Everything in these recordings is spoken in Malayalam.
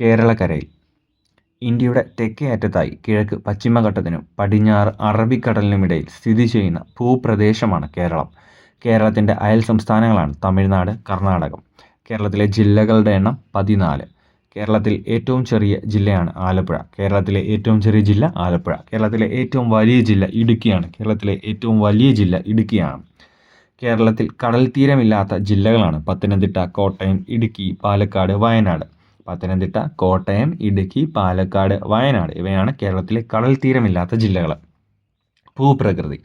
കേരളക്കരയിൽ ഇന്ത്യയുടെ തെക്കേ അറ്റത്തായി കിഴക്ക് പശ്ചിമഘട്ടത്തിനും പടിഞ്ഞാറ് അറബിക്കടലിനുമിടയിൽ സ്ഥിതി ചെയ്യുന്ന ഭൂപ്രദേശമാണ് കേരളം. കേരളത്തിൻ്റെ അയൽ സംസ്ഥാനങ്ങളാണ് തമിഴ്നാട്, കർണാടകം. കേരളത്തിലെ ജില്ലകളുടെ എണ്ണം 14. കേരളത്തിൽ ഏറ്റവും ചെറിയ ജില്ലയാണ് ആലപ്പുഴ. കേരളത്തിലെ ഏറ്റവും ചെറിയ ജില്ല ആലപ്പുഴ. കേരളത്തിലെ ഏറ്റവും വലിയ ജില്ല ഇടുക്കിയാണ്. കേരളത്തിലെ ഏറ്റവും വലിയ ജില്ല ഇടുക്കിയാണ്. കേരളത്തിൽ കടൽ തീരമില്ലാത്ത ജില്ലകളാണ് പത്തനംതിട്ട, കോട്ടയം, ഇടുക്കി, പാലക്കാട്, വയനാട്. പത്തനംതിട്ട, കോട്ടയം, ഇടുക്കി, പാലക്കാട്, വയനാട് ഇവയാണ് കേരളത്തിലെ കടൽ തീരമില്ലാത്ത ജില്ലകൾ. ഭൂപ്രകൃതി.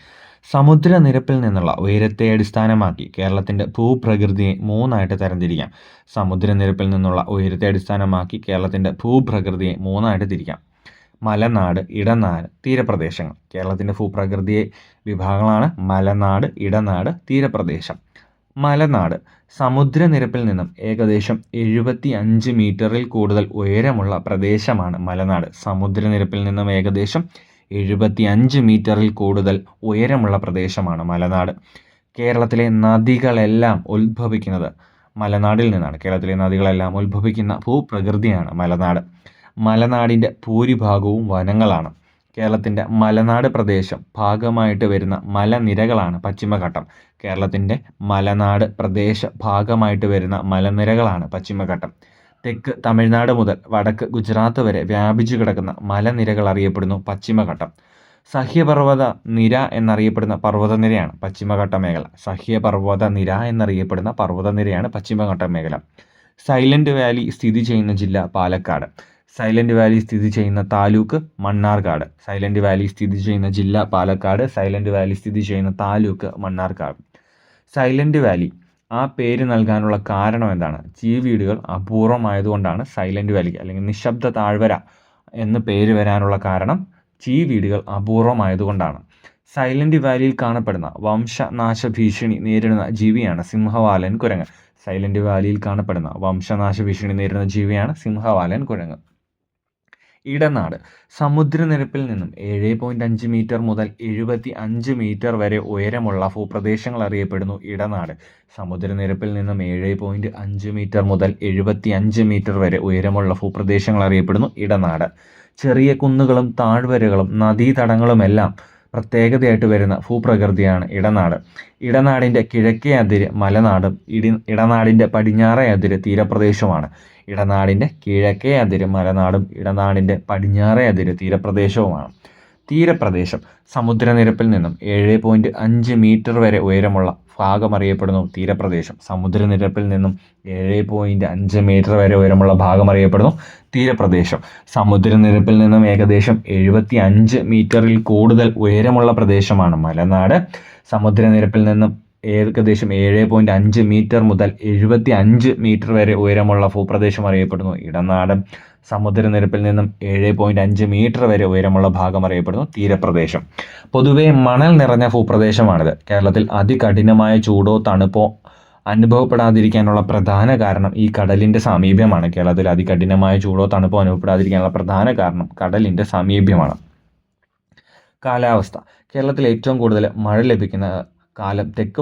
സമുദ്രനിരപ്പിൽ നിന്നുള്ള ഉയരത്തെ അടിസ്ഥാനമാക്കി കേരളത്തിൻ്റെ ഭൂപ്രകൃതിയെ മൂന്നായിട്ട് തരംതിരിക്കാം. സമുദ്രനിരപ്പിൽ നിന്നുള്ള ഉയരത്തെ അടിസ്ഥാനമാക്കി കേരളത്തിൻ്റെ ഭൂപ്രകൃതിയെ മൂന്നായിട്ട് തിരിക്കാം. മലനാട്, ഇടനാട്, തീരപ്രദേശങ്ങൾ. കേരളത്തിൻ്റെ ഭൂപ്രകൃതിയെ വിഭാഗങ്ങളാണ് മലനാട്, ഇടനാട്, തീരപ്രദേശം. മലനാട് സമുദ്രനിരപ്പിൽ നിന്നും ഏകദേശം 75 മീറ്ററിൽ കൂടുതൽ ഉയരമുള്ള പ്രദേശമാണ് മലനാട്. സമുദ്രനിരപ്പിൽ നിന്നും ഏകദേശം 75 മീറ്ററിൽ കൂടുതൽ ഉയരമുള്ള പ്രദേശമാണ് മലനാട്. കേരളത്തിലെ നദികളെല്ലാം ഉത്ഭവിക്കുന്നത് മലനാടിൽ നിന്നാണ്. കേരളത്തിലെ നദികളെല്ലാം ഉത്ഭവിക്കുന്ന ഭൂപ്രകൃതിയാണ് മലനാട്. മലനാടിൻ്റെ ഭൂരിഭാഗവും വനങ്ങളാണ്. കേരളത്തിൻ്റെ മലനാട് പ്രദേശം ഭാഗമായിട്ട് വരുന്ന മലനിരകളാണ് പശ്ചിമഘട്ടം. കേരളത്തിൻ്റെ മലനാട് പ്രദേശ ഭാഗമായിട്ട് വരുന്ന മലനിരകളാണ് പശ്ചിമഘട്ടം. തെക്ക് തമിഴ്നാട് മുതൽ വടക്ക് ഗുജറാത്ത് വരെ വ്യാപിച്ചു കിടക്കുന്ന മലനിരകൾ അറിയപ്പെടുന്നു പശ്ചിമഘട്ടം. സഹ്യപർവ്വത നിര എന്നറിയപ്പെടുന്ന പർവ്വതനിരയാണ് പശ്ചിമഘട്ട മേഖല. സഹ്യപർവ്വത നിര എന്നറിയപ്പെടുന്ന പർവ്വതനിരയാണ് പശ്ചിമഘട്ട മേഖല. സൈലന്റ് വാലി സ്ഥിതി ചെയ്യുന്ന ജില്ല പാലക്കാട്. സൈലന്റ് വാലി സ്ഥിതി ചെയ്യുന്ന താലൂക്ക് മണ്ണാർക്കാട്. സൈലന്റ് വാലി സ്ഥിതി ചെയ്യുന്ന ജില്ല പാലക്കാട്. സൈലന്റ് വാലി സ്ഥിതി ചെയ്യുന്ന താലൂക്ക് മണ്ണാർക്കാട്. സൈലന്റ് വാലി ആ പേര് നൽകാനുള്ള കാരണം എന്താണ്? ചീവീടുകൾ അപൂർവമായതുകൊണ്ടാണ് സൈലന്റ് വാലി അല്ലെങ്കിൽ നിശബ്ദ താഴ്വര എന്ന് പേര് വരാനുള്ള കാരണം ചീവീടുകൾ അപൂർവമായതുകൊണ്ടാണ്. സൈലന്റ് വാലിയിൽ കാണപ്പെടുന്ന വംശനാശ ഭീഷണി നേരിടുന്ന ജീവിയാണ് സിംഹവാലൻ കുരങ്ങ്. സൈലന്റ് വാലിയിൽ കാണപ്പെടുന്ന വംശനാശ ഭീഷണി നേരിടുന്ന ജീവിയാണ് സിംഹവാലൻ കുരങ്ങ്. ഇടനാട് സമുദ്രനിരപ്പിൽ നിന്നും 7.5 മീറ്റർ മുതൽ 75 മീറ്റർ വരെ ഉയരമുള്ള ഭൂപ്രദേശങ്ങൾ അറിയപ്പെടുന്നു ഇടനാട്. സമുദ്രനിരപ്പിൽ നിന്നും 7.5 മീറ്റർ മുതൽ 75 മീറ്റർ വരെ ഉയരമുള്ള ഭൂപ്രദേശങ്ങൾ അറിയപ്പെടുന്നു ഇടനാട്. ചെറിയ കുന്നുകളും താഴ്വരകളും നദീതടങ്ങളുമെല്ലാം പ്രത്യേകതയായിട്ട് വരുന്ന ഭൂപ്രകൃതിയാണ് ഇടനാട്. ഇടനാടിൻ്റെ കിഴക്കേ അതിര് മലനാടും ഇടനാടിൻ്റെ പടിഞ്ഞാറേ അതിര് തീരപ്രദേശവുമാണ്. ഇടനാടിൻ്റെ കിഴക്കേ അതിര് മലനാടും ഇടനാടിൻ്റെ പടിഞ്ഞാറേ അതിര് തീരപ്രദേശവുമാണ്. തീരപ്രദേശം സമുദ്രനിരപ്പിൽ നിന്നും 7.5 മീറ്റർ വരെ ഉയരമുള്ള ഭാഗം അറിയപ്പെടുന്നു തീരപ്രദേശം. സമുദ്രനിരപ്പിൽ നിന്നും 7.5 മീറ്റർ വരെ ഉയരമുള്ള ഭാഗം അറിയപ്പെടുന്നു തീരപ്രദേശം. സമുദ്രനിരപ്പിൽ നിന്നും ഏകദേശം 75 മീറ്ററിൽ കൂടുതൽ ഉയരമുള്ള പ്രദേശമാണ് മലനാട്. സമുദ്രനിരപ്പിൽ നിന്നും ഏകദേശം 7.5 മീറ്റർ മുതൽ 75 മീറ്റർ വരെ ഉയരമുള്ള ഭൂപ്രദേശം അറിയപ്പെടുന്നു ഇടനാട്. സമുദ്രനിരപ്പിൽ നിന്നും 7.5 മീറ്റർ വരെ ഉയരമുള്ള ഭാഗം അറിയപ്പെടുന്നു തീരപ്രദേശം. പൊതുവെ മണൽ നിറഞ്ഞ ഭൂപ്രദേശമാണിത്. കേരളത്തിൽ അതികഠിനമായ ചൂടോ തണുപ്പോ അനുഭവപ്പെടാതിരിക്കാനുള്ള പ്രധാന കാരണം ഈ കടലിൻ്റെ സാമീപ്യമാണ്. കേരളത്തിൽ അതികഠിനമായ ചൂടോ തണുപ്പോ അനുഭവപ്പെടാതിരിക്കാനുള്ള പ്രധാന കാരണം കടലിൻ്റെ സാമീപ്യമാണ്. കാലാവസ്ഥ. കേരളത്തിൽ ഏറ്റവും കൂടുതൽ മഴ ലഭിക്കുന്ന കാലം തെക്ക്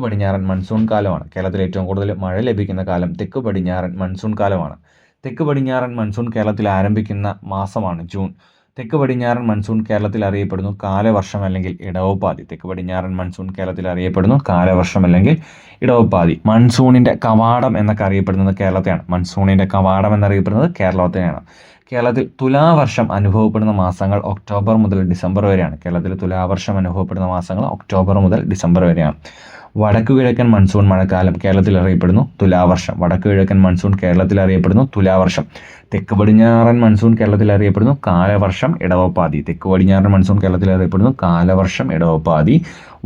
പടിഞ്ഞാറൻ മൺസൂൺ കാലമാണ്. കേരളത്തിൽ ഏറ്റവും കൂടുതൽ മഴ ലഭിക്കുന്ന കാലം തെക്ക് പടിഞ്ഞാറൻ മൺസൂൺ കാലമാണ്. തെക്ക് പടിഞ്ഞാറൻ മൺസൂൺ കേരളത്തിൽ ആരംഭിക്കുന്ന മാസമാണ് ജൂൺ. തെക്ക് പടിഞ്ഞാറൻ മൺസൂൺ കേരളത്തിൽ അറിയപ്പെടുന്നു കാലവർഷം അല്ലെങ്കിൽ ഇടവപ്പാതി. തെക്ക് പടിഞ്ഞാറൻ മൺസൂൺ കേരളത്തിൽ അറിയപ്പെടുന്നു കാലവർഷം അല്ലെങ്കിൽ ഇടവപ്പാതി. മൺസൂണിൻ്റെ കവാടം എന്നൊക്കെ അറിയപ്പെടുന്നത് കേരളത്തെയാണ്. മൺസൂണിൻ്റെ കവാടം എന്നറിയപ്പെടുന്നത് കേരളത്തെയാണ്. കേരളത്തിൽ തുലാവർഷം അനുഭവപ്പെടുന്ന മാസങ്ങൾ ഒക്ടോബർ മുതൽ ഡിസംബർ വരെയാണ്. കേരളത്തിൽ തുലാവർഷം അനുഭവപ്പെടുന്ന മാസങ്ങൾ ഒക്ടോബർ മുതൽ ഡിസംബർ വരെയാണ്. വടക്കുകിഴക്കൻ മൺസൂൺ മഴക്കാലം കേരളത്തിൽ അറിയപ്പെടുന്നു തുലാവർഷം. വടക്കുകിഴക്കൻ മൺസൂൺ കേരളത്തിൽ അറിയപ്പെടുന്നു തുലാവർഷം. തെക്ക് പടിഞ്ഞാറൻ മൺസൂൺ കേരളത്തിൽ അറിയപ്പെടുന്നു കാലവർഷം ഇടവപ്പാതി. തെക്ക് പടിഞ്ഞാറൻ മൺസൂൺ കേരളത്തിൽ അറിയപ്പെടുന്നു കാലവർഷം ഇടവപ്പാതി.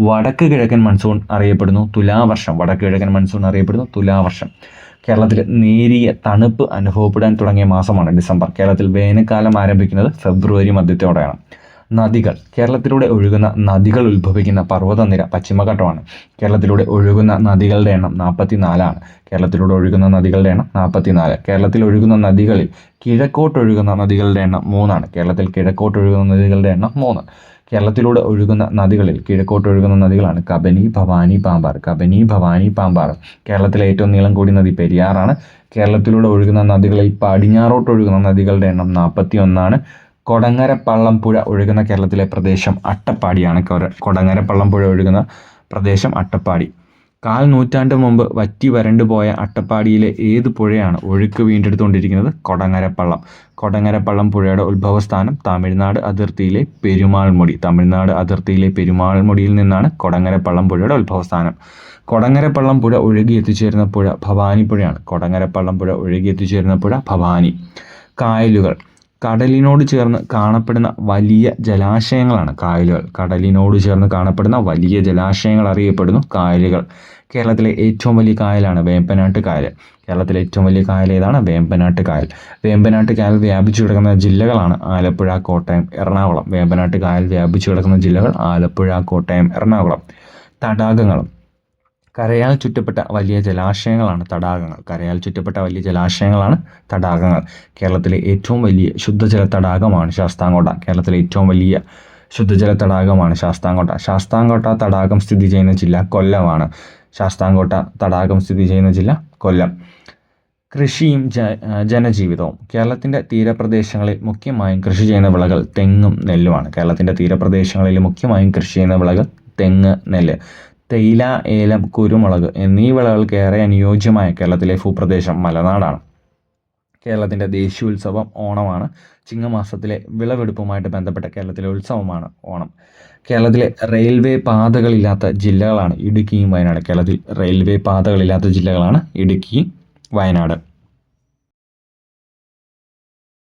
വടക്ക് കിഴക്കൻ മൺസൂൺ അറിയപ്പെടുന്നു തുലാവർഷം. വടക്ക് കിഴക്കൻ മൺസൂൺ അറിയപ്പെടുന്നു തുലാവർഷം. കേരളത്തിൽ നേരിയ തണുപ്പ് അനുഭവപ്പെടാൻ തുടങ്ങിയ മാസമാണ് ഡിസംബർ. കേരളത്തിൽ വേനൽക്കാലം ആരംഭിക്കുന്നത് ഫെബ്രുവരി മധ്യത്തോടെയാണ്. നദികൾ. കേരളത്തിലൂടെ ഒഴുകുന്ന നദികൾ ഉത്ഭവിക്കുന്ന പർവ്വതനിര പശ്ചിമഘട്ടമാണ്. കേരളത്തിലൂടെ ഒഴുകുന്ന നദികളുടെ എണ്ണം 44ആണ്. കേരളത്തിലൂടെ ഒഴുകുന്ന നദികളുടെ എണ്ണം 44. കേരളത്തിൽ ഒഴുകുന്ന നദികളിൽ കിഴക്കോട്ടൊഴുകുന്ന നദികളുടെ എണ്ണം 3ആണ്. കേരളത്തിൽ കിഴക്കോട്ടൊഴുകുന്ന നദികളുടെ എണ്ണം 3. കേരളത്തിലൂടെ ഒഴുകുന്ന നദികളിൽ കിഴക്കോട്ടൊഴുകുന്ന നദികളാണ് കബനി, ഭവാനി, പാമ്പാർ. കബനി, ഭവാനി, പാമ്പാർ. കേരളത്തിലെ ഏറ്റവും നീളം കൂടിയ നദി പെരിയാറാണ്. കേരളത്തിലൂടെ ഒഴുകുന്ന നദികളിൽ പടിഞ്ഞാറോട്ടൊഴുകുന്ന നദികളുടെ എണ്ണം 41ആണ്. കൊടങ്ങരപ്പള്ളം പുഴ ഒഴുകുന്ന കേരളത്തിലെ പ്രദേശം അട്ടപ്പാടിയാണ്. കൊടങ്ങരപ്പള്ളം പുഴ ഒഴുകുന്ന പ്രദേശം അട്ടപ്പാടി. 1/4 നൂറ്റാണ്ട് മുമ്പ് വറ്റി വരണ്ടു പോയ അട്ടപ്പാടിയിലെ ഏത് പുഴയാണ് ഒഴുക്ക് വീണ്ടെടുത്തുകൊണ്ടിരിക്കുന്നത്? കൊടങ്ങരപ്പള്ളം. കൊടങ്ങരപ്പള്ളം പുഴയുടെ ഉത്ഭവസ്ഥാനം തമിഴ്നാട് അതിർത്തിയിലെ പെരുമാൾമുടി. തമിഴ്നാട് അതിർത്തിയിലെ പെരുമാൾമുടിയിൽ നിന്നാണ് കൊടങ്ങരപ്പള്ളം പുഴയുടെ ഉത്ഭവസ്ഥാനം. കൊടങ്ങരപ്പള്ളം പുഴ ഒഴുകി എത്തിച്ചേരുന്ന പുഴ ഭവാനി പുഴയാണ്. കൊടങ്ങരപ്പള്ളം പുഴ ഒഴുകി എത്തിച്ചേരുന്ന പുഴ ഭവാനി. കായലുകൾ. കടലിനോട് ചേർന്ന് കാണപ്പെടുന്ന വലിയ ജലാശയങ്ങളാണ് കായലുകൾ. കടലിനോട് ചേർന്ന് കാണപ്പെടുന്ന വലിയ ജലാശയങ്ങൾ അറിയപ്പെടുന്നു കായലുകൾ. കേരളത്തിലെ ഏറ്റവും വലിയ കായലാണ് വേമ്പനാട്ട് കായൽ. കേരളത്തിലെ ഏറ്റവും വലിയ കായൽ ഏതാണ്? വേമ്പനാട്ട് കായൽ. വേമ്പനാട്ട് കായൽ വ്യാപിച്ചു കിടക്കുന്ന ജില്ലകളാണ് ആലപ്പുഴ, കോട്ടയം, എറണാകുളം. വേമ്പനാട്ട് കായൽ വ്യാപിച്ചു കിടക്കുന്ന ജില്ലകൾ ആലപ്പുഴ, കോട്ടയം, എറണാകുളം. തടാകങ്ങളും. കരയാൽ ചുറ്റപ്പെട്ട വലിയ ജലാശയങ്ങളാണ് തടാകങ്ങൾ. കരയാൽ ചുറ്റപ്പെട്ട വലിയ ജലാശയങ്ങളാണ് തടാകങ്ങൾ. കേരളത്തിലെ ഏറ്റവും വലിയ ശുദ്ധജല തടാകമാണ് ശാസ്താംകോട്ട. കേരളത്തിലെ ഏറ്റവും വലിയ ശുദ്ധജല തടാകമാണ് ശാസ്താംകോട്ട. ശാസ്താംകോട്ട തടാകം സ്ഥിതി ചെയ്യുന്ന ജില്ല കൊല്ലമാണ്. ശാസ്താംകോട്ട തടാകം സ്ഥിതി ചെയ്യുന്ന ജില്ല കൊല്ലം. കൃഷിയും ജനജീവിതവും. കേരളത്തിൻ്റെ തീരപ്രദേശങ്ങളിൽ മുഖ്യമായും കൃഷി ചെയ്യുന്ന വിളകൾ തെങ്ങും നെല്ലുമാണ്. കേരളത്തിൻ്റെ തീരപ്രദേശങ്ങളിൽ മുഖ്യമായും കൃഷി ചെയ്യുന്ന വിളകൾ തെങ്ങ്, നെല്ല്. തേയില, ഏലം, കുരുമുളക് എന്നീ വിളകൾക്ക് ഏറെ അനുയോജ്യമായ കേരളത്തിലെ ഭൂപ്രദേശം മലനാടാണ്. കേരളത്തിൻ്റെ ദേശീയോത്സവം ഓണമാണ്. ചിങ്ങമാസത്തിലെ വിളവെടുപ്പുമായിട്ട് ബന്ധപ്പെട്ട കേരളത്തിലെ ഉത്സവമാണ് ഓണം. കേരളത്തിലെ റെയിൽവേ പാതകളില്ലാത്ത ജില്ലകളാണ് ഇടുക്കിയും വയനാട്. കേരളത്തിൽ റെയിൽവേ പാതകളില്ലാത്ത ജില്ലകളാണ് ഇടുക്കിയും വയനാട്.